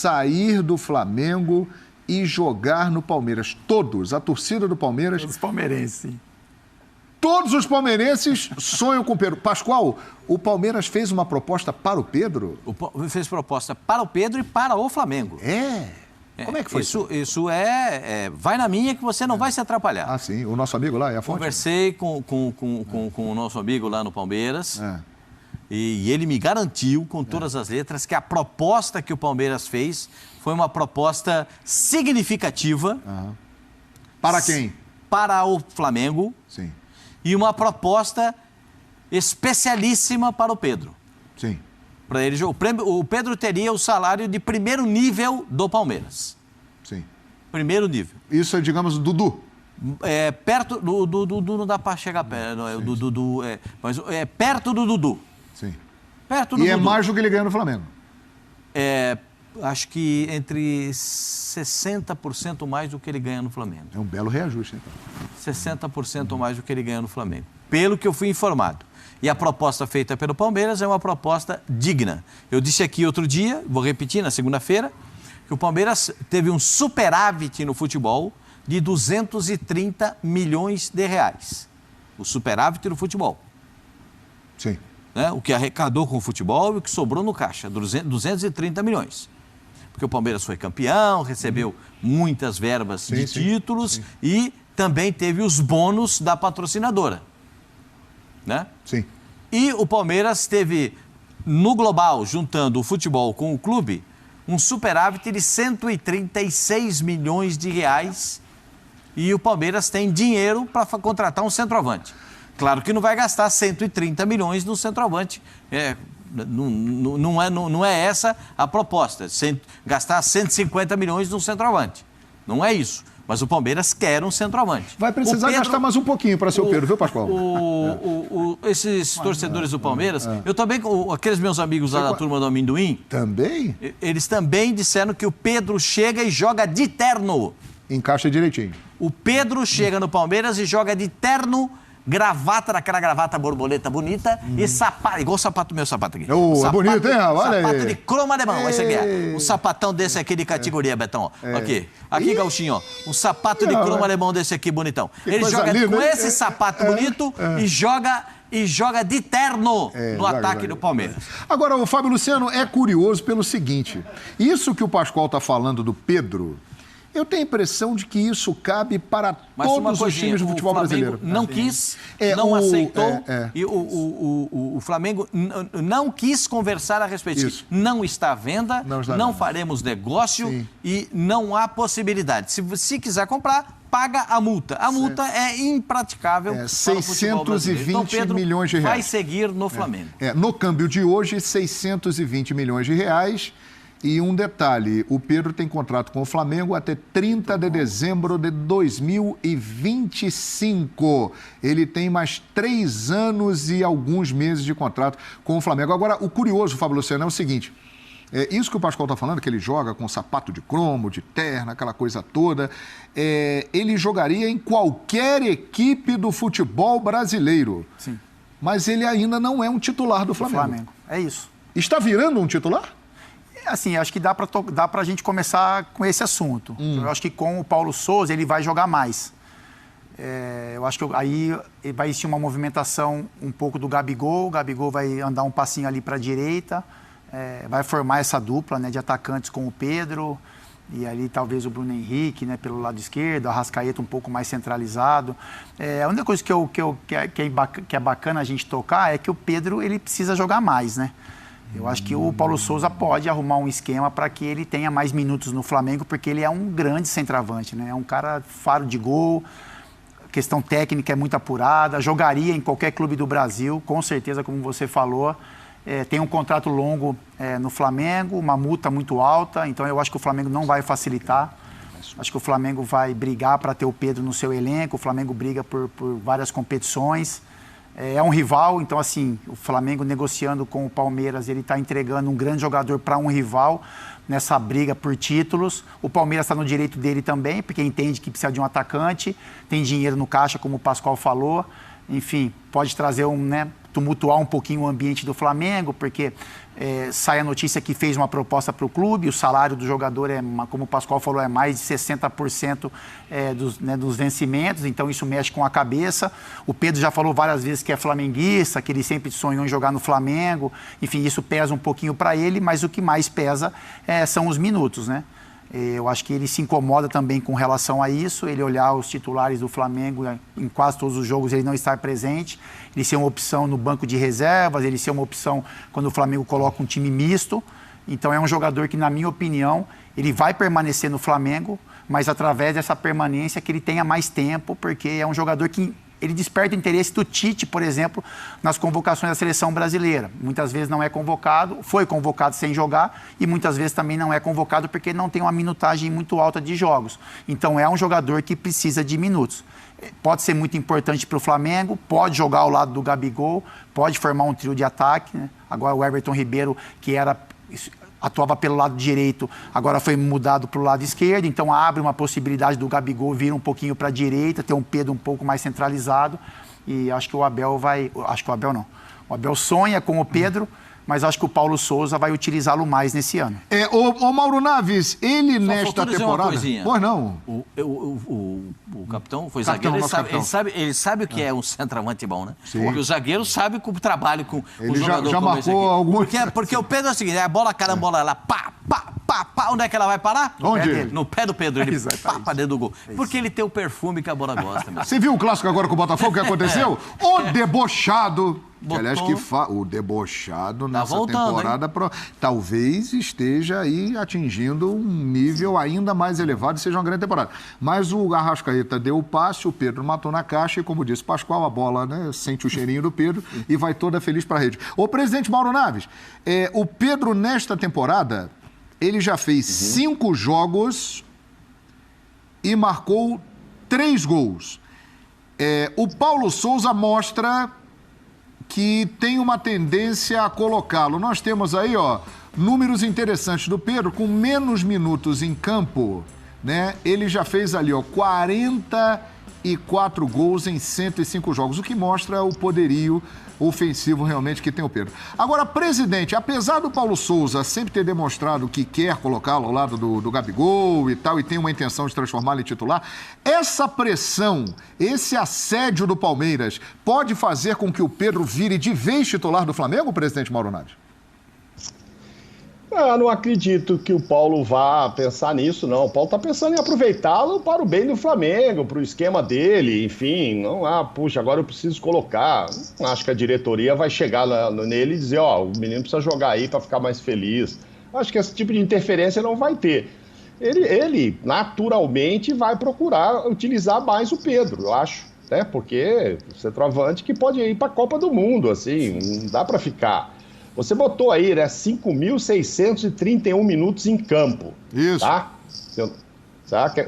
sair do Flamengo e jogar no Palmeiras. Todos, a torcida do Palmeiras... Todos palmeirenses, sim. Todos os palmeirenses sonham com o Pedro. Pascoal, o Palmeiras fez uma proposta para o Pedro? Fez proposta para o Pedro e para o Flamengo. Como é que foi isso? Isso vai na minha que você não vai se atrapalhar. Ah, sim. O nosso amigo lá é a fonte? Conversei com o nosso amigo lá no Palmeiras e ele me garantiu, com todas as letras, que a proposta que o Palmeiras fez foi uma proposta significativa. Para quem? Para o Flamengo. Sim. E uma proposta especialíssima para o Pedro. Sim. Para ele, o Pedro teria o salário de primeiro nível do Palmeiras. Sim. Primeiro nível. Isso é, digamos, o Dudu. Perto do Dudu não dá para chegar perto. Mas é perto do Dudu. Sim. Perto do Dudu. E é mais do que ele ganha no Flamengo. Acho que entre 60% mais do que ele ganha no Flamengo. É um belo reajuste, então. 60% mais do que ele ganha no Flamengo. Pelo que eu fui informado. E a proposta feita pelo Palmeiras é uma proposta digna. Eu disse aqui outro dia, vou repetir na segunda-feira, que o Palmeiras teve um superávit no futebol de 230 milhões de reais. O superávit no futebol. Sim. Né? O que arrecadou com o futebol e o que sobrou no caixa, 230 milhões. Porque o Palmeiras foi campeão, recebeu muitas verbas de títulos e também teve os bônus da patrocinadora. Né? Sim. E o Palmeiras teve, no global, juntando o futebol com o clube, um superávit de 136 milhões de reais e o Palmeiras tem dinheiro para contratar um centroavante. Claro que não vai gastar 130 milhões no centroavante. Não é essa a proposta, gastar 150 milhões no centroavante. Não é isso. Mas o Palmeiras quer um centroavante. Vai precisar gastar mais um pouquinho para ser o Pedro, viu, Pascoal? Esses torcedores do Palmeiras, eu também, aqueles meus amigos lá da turma do Amendoim... Também? Eles também disseram que o Pedro chega e joga de terno. Encaixa direitinho. O Pedro chega no Palmeiras e joga de terno, gravata, daquela gravata borboleta bonita e sapato, igual o meu sapato aqui. É bonito, hein, rapaz? Olha aí. Sapato de croma alemão, esse aqui é. Um sapatão desse aqui de categoria, Betão. Aqui, Gauchinho, ó. Um sapato de croma alemão desse aqui, bonitão. Ele joga com esse sapato bonito e joga de terno no ataque do Palmeiras. Agora, o Fábio Luciano é curioso pelo seguinte, isso que o Pascoal está falando do Pedro... Eu tenho a impressão de que isso cabe para todos os times do futebol brasileiro. Não quis, não aceitou. E o Flamengo não quis conversar a respeito disso. Não está à venda, não faremos negócio e não há possibilidade. Se quiser comprar, paga a multa. A multa é impraticável para o futebol brasileiro. Então, Pedro milhões de reais. Vai seguir no Flamengo. No câmbio de hoje, 620 milhões de reais. E um detalhe, o Pedro tem contrato com o Flamengo até 30 de dezembro de 2025. Ele tem mais 3 anos e alguns meses de contrato com o Flamengo. Agora, o curioso, Fábio Luciano, é o seguinte, isso que o Pascoal está falando, que ele joga com sapato de cromo, de terno, aquela coisa toda, ele jogaria em qualquer equipe do futebol brasileiro. Sim. Mas ele ainda não é um titular do Flamengo. É isso. Está virando um titular? Assim, acho que dá para a gente começar com esse assunto. Eu acho que com o Paulo Souza ele vai jogar mais. Eu acho que aí vai existir uma movimentação um pouco do Gabigol. O Gabigol vai andar um passinho ali para a direita, vai formar essa dupla, né, de atacantes com o Pedro e ali talvez o Bruno Henrique, né, pelo lado esquerdo, a Arrascaeta um pouco mais centralizado. A única coisa que é bacana a gente tocar é que o Pedro ele precisa jogar mais, né? Eu acho que o Paulo Souza pode arrumar um esquema para que ele tenha mais minutos no Flamengo, porque ele é um grande centroavante, né? É um cara faro de gol, questão técnica é muito apurada, jogaria em qualquer clube do Brasil, com certeza, como você falou. Tem um contrato longo no Flamengo, uma multa muito alta, então eu acho que o Flamengo não vai facilitar. Acho que o Flamengo vai brigar para ter o Pedro no seu elenco, o Flamengo briga por várias competições. É um rival, então assim, o Flamengo negociando com o Palmeiras, ele está entregando um grande jogador para um rival nessa briga por títulos. O Palmeiras está no direito dele também, porque entende que precisa de um atacante, tem dinheiro no caixa, como o Pascoal falou. Enfim, pode trazer tumultuar um pouquinho o ambiente do Flamengo, porque sai a notícia que fez uma proposta para o clube, o salário do jogador, como o Pascoal falou, é mais de 60% dos vencimentos, então isso mexe com a cabeça. O Pedro já falou várias vezes que é flamenguista, que ele sempre sonhou em jogar no Flamengo, enfim, isso pesa um pouquinho para ele, mas o que mais pesa são os minutos, né? Eu acho que ele se incomoda também com relação a isso, ele olhar os titulares do Flamengo em quase todos os jogos, ele não estar presente, ele ser uma opção no banco de reservas, ele ser uma opção quando o Flamengo coloca um time misto. Então é um jogador que, na minha opinião, ele vai permanecer no Flamengo, mas através dessa permanência que ele tenha mais tempo, porque é um jogador que ele desperta o interesse do Tite, por exemplo, nas convocações da seleção brasileira. Muitas vezes não é convocado, foi convocado sem jogar e muitas vezes também não é convocado porque não tem uma minutagem muito alta de jogos. Então é um jogador que precisa de minutos. Pode ser muito importante para o Flamengo, pode jogar ao lado do Gabigol, pode formar um trio de ataque, né? Agora o Everton Ribeiro, que atuava pelo lado direito, agora foi mudado para o lado esquerdo, então abre uma possibilidade do Gabigol vir um pouquinho para a direita, ter um Pedro um pouco mais centralizado, e acho que o Abel o Abel sonha com o Pedro, mas acho que o Paulo Souza vai utilizá-lo mais nesse ano. O Mauro Naves, ele Só nesta temporada... Pois não. O capitão foi zagueiro, ele sabe o que é um centroavante bom, né? Sim. Porque o zagueiro sabe o trabalho com o jogador já como esse marcou aqui. alguns... Porque o Pedro é o seguinte, a bola carambola lá, pá, onde é que ela vai parar? No pé do Pedro, ele pá dentro do gol. Porque ele tem o perfume que a bola gosta. Mesmo. Você viu o clássico agora com o Botafogo, o que aconteceu? O debochado... Aliás, o debochado nessa temporada talvez esteja aí atingindo um nível ainda mais elevado e seja uma grande temporada. Mas o Arrascaeta deu o passe, o Pedro matou na caixa e, como disse Pascoal, a bola, né, sente o cheirinho do Pedro e vai toda feliz para a rede. Ô, presidente Mauro Naves, o Pedro nesta temporada, ele já fez 5 jogos e marcou 3 gols. O Paulo Souza mostra que tem uma tendência a colocá-lo. Nós temos aí, números interessantes do Pedro, com menos minutos em campo, né? Ele já fez ali, 44 gols em 105 jogos, o que mostra o poderio ofensivo realmente que tem o Pedro. Agora, presidente, apesar do Paulo Souza sempre ter demonstrado que quer colocá-lo ao lado do Gabigol e tal, e tem uma intenção de transformá-lo em titular, essa pressão, esse assédio do Palmeiras pode fazer com que o Pedro vire de vez titular do Flamengo, presidente Mauro Naves? Eu não acredito que o Paulo vá pensar nisso, não. O Paulo está pensando em aproveitá-lo para o bem do Flamengo, para o esquema dele, enfim. Não, puxa, agora eu preciso colocar. Não acho que a diretoria vai chegar nele e dizer, o menino precisa jogar aí para ficar mais feliz. Acho que esse tipo de interferência não vai ter. Ele naturalmente vai procurar utilizar mais o Pedro, eu acho, né? Porque o centroavante que pode ir para a Copa do Mundo, assim, não dá para ficar. Você botou aí, né, 5.631 minutos em campo. Isso. Tá?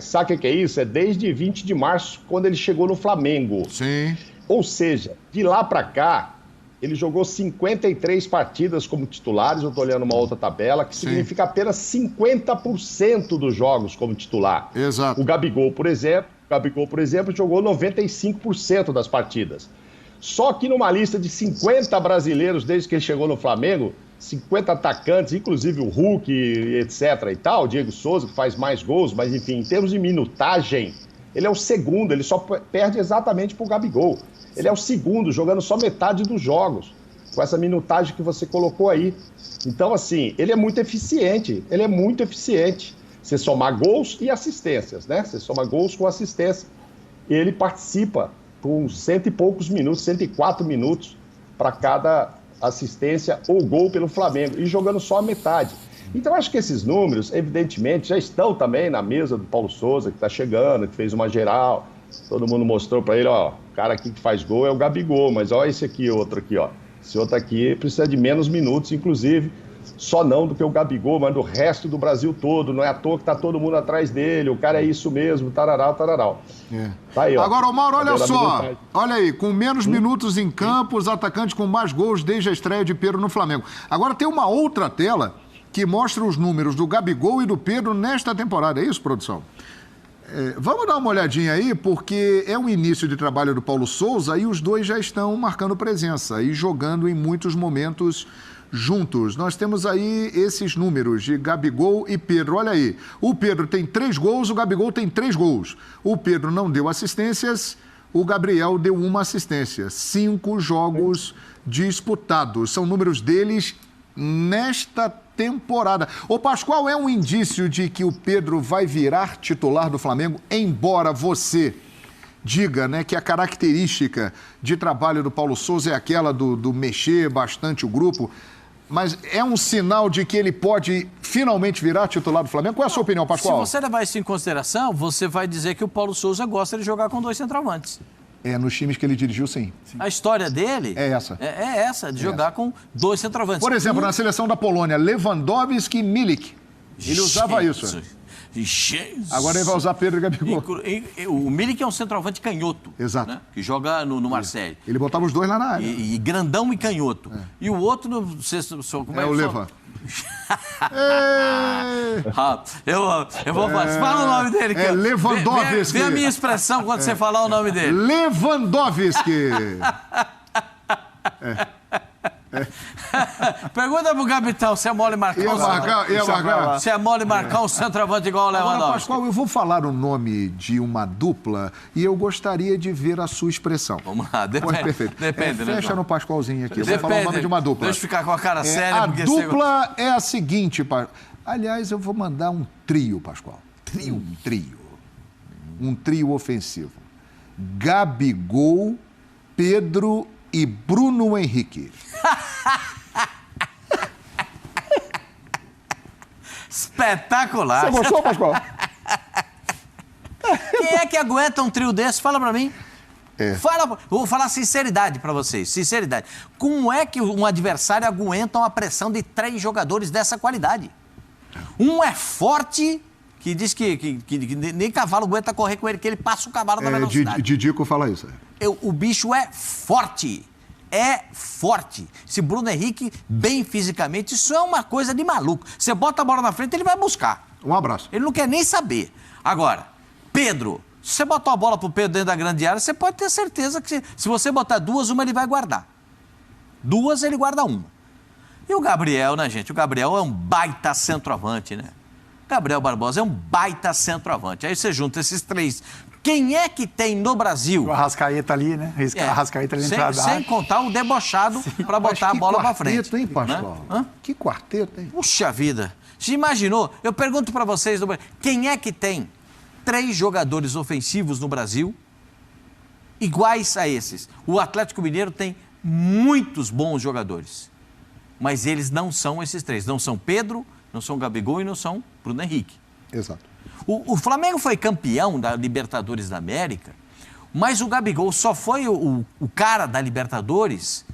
Sabe o que é isso? É desde 20 de março, quando ele chegou no Flamengo. Sim. Ou seja, de lá para cá, ele jogou 53 partidas como titulares, eu estou olhando uma outra tabela, que significa apenas 50% dos jogos como titular. Exato. O Gabigol, por exemplo, jogou 95% das partidas. Só que numa lista de 50 brasileiros, desde que ele chegou no Flamengo, 50 atacantes, inclusive o Hulk, etc. e tal, o Diego Souza, que faz mais gols, mas enfim, em termos de minutagem, ele é o segundo, ele só perde exatamente pro Gabigol. Ele é o segundo, jogando só metade dos jogos, com essa minutagem que você colocou aí. Então, assim, ele é muito eficiente, Você somar gols e assistências, né? Você soma gols com assistência. Ele participa com 100 e poucos minutos, 104 minutos para cada assistência ou gol pelo Flamengo, e jogando só a metade. Então, acho que esses números, evidentemente, já estão também na mesa do Paulo Souza, que está chegando, que fez uma geral. Todo mundo mostrou para ele, o cara aqui que faz gol é o Gabigol, mas esse aqui, outro aqui, Esse outro aqui precisa de menos minutos, inclusive, só não do que o Gabigol, mas do resto do Brasil todo. Não é à toa que está todo mundo atrás dele, o cara é isso mesmo, tararau. Tá aí, Agora, o Mauro, olha só, olha aí, com menos minutos em campo, os atacantes com mais gols desde a estreia de Pedro no Flamengo. Agora tem uma outra tela que mostra os números do Gabigol e do Pedro nesta temporada, é isso, produção? Vamos dar uma olhadinha aí, porque é o início de trabalho do Paulo Souza e os dois já estão marcando presença e jogando em muitos momentos juntos. Nós temos aí esses números de Gabigol e Pedro. Olha aí, o Pedro tem 3 gols, o Gabigol tem 3 gols. O Pedro não deu assistências, o Gabriel deu 1 assistência. 5 jogos disputados. São números deles nesta temporada. O Pascoal, é um indício de que o Pedro vai virar titular do Flamengo, embora você diga, né, que a característica de trabalho do Paulo Sousa é aquela do mexer bastante o grupo, mas é um sinal de que ele pode finalmente virar titular do Flamengo? Qual é a sua opinião, Pascoal? Se você levar isso em consideração, você vai dizer que o Paulo Sousa gosta de jogar com 2 centroavantes. Nos times que ele dirigiu, sim. A história dele é essa. É essa, de jogar com 2 centroavantes. Por exemplo, na seleção da Polônia, Lewandowski e Milik. Ele usava isso. Jesus. Agora ele vai usar Pedro e Gabigol. O Milik é um centroavante canhoto. Exato. Né? Que joga no Marseille. Ele botava os 2 lá na área. E grandão e canhoto. E o outro, não sei se... Como o Levan. Eu vou falar. Fala o nome dele. É Lewandowski. Vê a minha expressão quando você falar o nome dele. Lewandowski. Pergunta pro capitão se é mole marcar Se é mole marcar um centroavante igual o Lewandowski. Agora, Pascoal, eu vou falar o nome de uma dupla e eu gostaria de ver a sua expressão. Vamos lá, depende. Perfeito. Depende, né, fecha no Pascoalzinho aqui. Eu vou falar o nome de uma dupla. Deixa eu ficar com a cara séria. A dupla é a seguinte, aliás, eu vou mandar um trio, Pascoal. Um trio ofensivo. Gabigol, Pedro e Bruno Henrique. Espetacular. Você gostou, Pascoal? Quem é que aguenta um trio desse? Fala pra mim. Vou falar sinceridade pra vocês, sinceridade. Como é que um adversário aguenta uma pressão de 3 jogadores dessa qualidade? Um é forte, que diz que nem cavalo aguenta correr com ele, que ele passa o cavalo na velocidade. Didico fala isso. O bicho é forte. É forte. Se Bruno Henrique, bem fisicamente, isso é uma coisa de maluco. Você bota a bola na frente, ele vai buscar. Um abraço. Ele não quer nem saber. Agora, Pedro, se você botar a bola pro Pedro dentro da grande área, você pode ter certeza que se você botar 2, uma ele vai guardar. 2, ele guarda 1. E o Gabriel, né, gente? O Gabriel é um baita centroavante, né? Gabriel Barbosa é um baita centroavante. Aí você junta esses 3. Quem é que tem no Brasil? O Arrascaeta ali, né? Arrascaeta ali sem contar o debochado para botar a bola para frente. Que quarteto, hein, Pascoal? Né? Que quarteto, hein? Puxa vida. Você imaginou? Eu pergunto para vocês, quem é que tem 3 jogadores ofensivos no Brasil iguais a esses? O Atlético Mineiro tem muitos bons jogadores, mas eles não são esses 3. Não são Pedro, não são Gabigol e não são Bruno Henrique. Exato. O Flamengo foi campeão da Libertadores da América, mas o Gabigol só foi o cara da Libertadores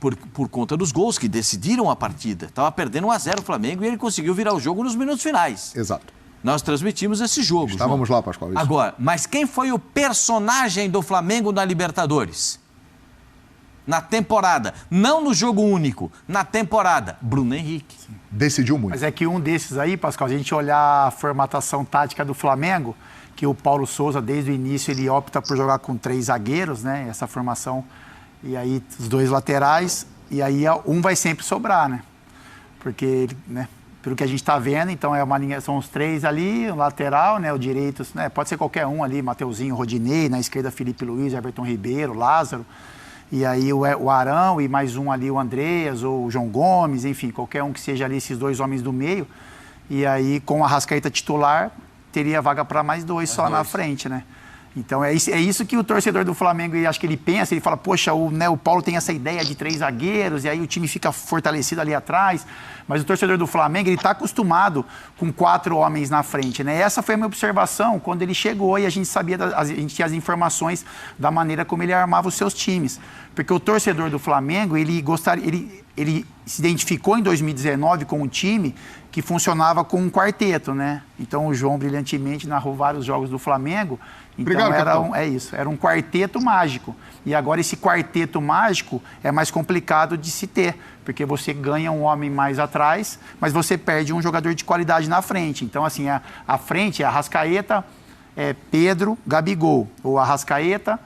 por conta dos gols que decidiram a partida. Estava perdendo 1-0 o Flamengo e ele conseguiu virar o jogo nos minutos finais. Exato. Nós transmitimos esse jogo. Estávamos lá, Pascoal. Isso. Agora, mas quem foi o personagem do Flamengo na Libertadores? Na temporada, não no jogo único, na temporada, Bruno Henrique. Decidiu muito. Mas é que um desses aí, Pascoal, se a gente olhar a formatação tática do Flamengo, que o Paulo Sousa, desde o início, ele opta por jogar com 3 zagueiros, né? Essa formação, e aí os 2 laterais, e aí um vai sempre sobrar, né? Porque, né? Pelo que a gente está vendo, então é uma linha, são os 3 ali, o lateral, né? O direito, né? Pode ser qualquer um ali, Mateuzinho, Rodinei, na esquerda Felipe Luiz, Everton Ribeiro, Lázaro. E aí o Arão e mais um ali, o Andreas ou o João Gomes, enfim, qualquer um que seja ali, esses 2 homens do meio. E aí, com a Arrascaeta titular, teria vaga para mais 2 só na frente, né? Então é isso que o torcedor do Flamengo, acho que ele pensa, ele fala, poxa, o Paulo tem essa ideia de 3 zagueiros, e aí o time fica fortalecido ali atrás. Mas o torcedor do Flamengo, ele está acostumado com 4 homens na frente, né? Essa foi a minha observação quando ele chegou e a gente sabia, a gente tinha as informações da maneira como ele armava os seus times. Porque o torcedor do Flamengo, ele se identificou em 2019 com um time que funcionava com um quarteto, né? Então o João brilhantemente narrou vários jogos do Flamengo. Então obrigado, era um quarteto mágico. E agora esse quarteto mágico é mais complicado de se ter, porque você ganha um homem mais atrás, mas você perde um jogador de qualidade na frente. Então, assim, a frente é Arrascaeta, Pedro, Gabigol, ou Arrascaeta,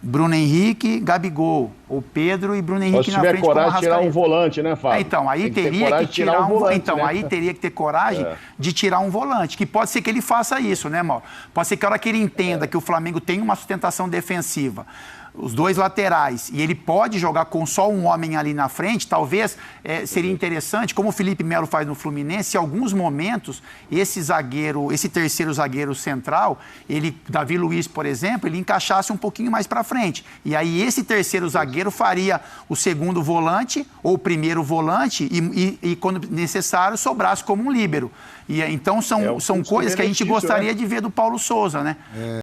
Bruno Henrique, Gabigol, ou Pedro e Bruno Henrique na frente. Se tiver coragem de tirar um volante, né, Fábio? Então, aí teria que tirar um volante. Então, aí teria que ter coragem de tirar um volante, que pode ser que ele faça isso, né, Mauro? Pode ser que a hora que ele entenda que o Flamengo tem uma sustentação defensiva, os dois laterais, e ele pode jogar com só um homem ali na frente, talvez seria interessante, como o Felipe Melo faz no Fluminense, em alguns momentos, esse terceiro zagueiro central, Davi Luiz, por exemplo, ele encaixasse um pouquinho mais para frente. E aí esse terceiro zagueiro faria o segundo volante, ou o primeiro volante, e quando necessário, sobrasse como um líbero. E então são coisas que a gente gostaria de ver do Paulo Souza, né?